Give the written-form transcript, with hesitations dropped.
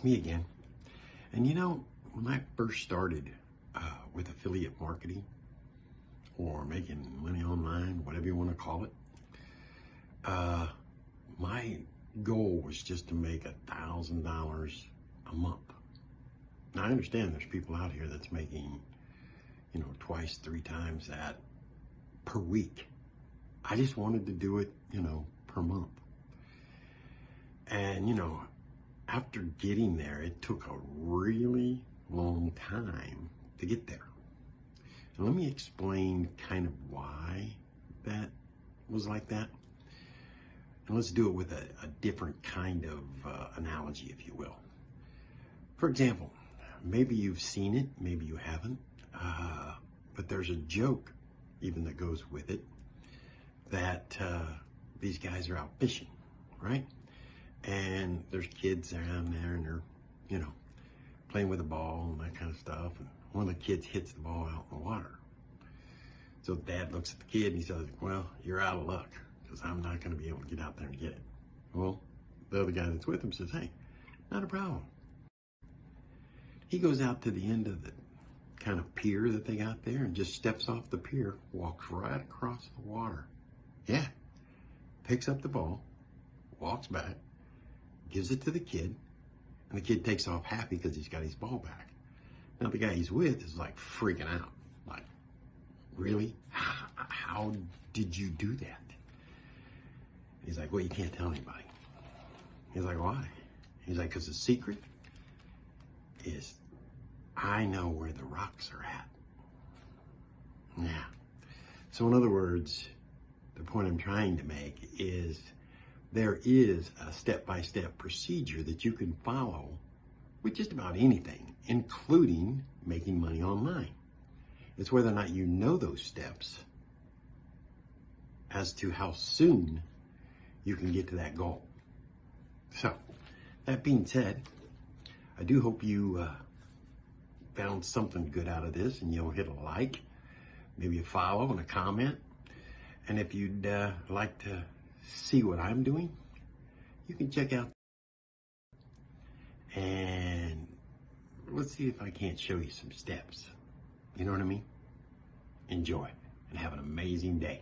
me again. And when I first started with affiliate marketing or making money online, whatever you want to call it, my goal was just to make $1,000 a month. Now I understand there's people out here that's making, twice, 3 times that per week. I just wanted to do it, per month. And, after getting there, it took a really long time to get there. And let me explain kind of why that was like that. And let's do it with a different kind of analogy, if you will. For example, maybe you've seen it, maybe you haven't, but there's a joke even that goes with it that these guys are out fishing, right? And there's kids around there and they're, playing with a ball and that kind of stuff. And one of the kids hits the ball out in the water. So dad looks at the kid and he says, well, you're out of luck because I'm not going to be able to get out there and get it. Well, the other guy that's with him says, hey, not a problem. He goes out to the end of the kind of pier that they got there and just steps off the pier, walks right across the water. Yeah, picks up the ball, walks back, gives it to the kid, and the kid takes off happy because he's got his ball back. Now the guy he's with is like freaking out. Like, really? How did you do that? He's like, well, you can't tell anybody. He's like, why? He's like, because the secret is I know where the rocks are at. Yeah. So in other words, the point I'm trying to make is there is a step-by-step procedure that you can follow with just about anything, including making money online. It's whether or not you know those steps as to how soon you can get to that goal. So, that being said, I do hope you found something good out of this, and you'll hit a like, maybe a follow and a comment. And if you'd like to see what I'm doing, you can check out. And let's see if I can't show you some steps. You know what I mean? Enjoy and have an amazing day.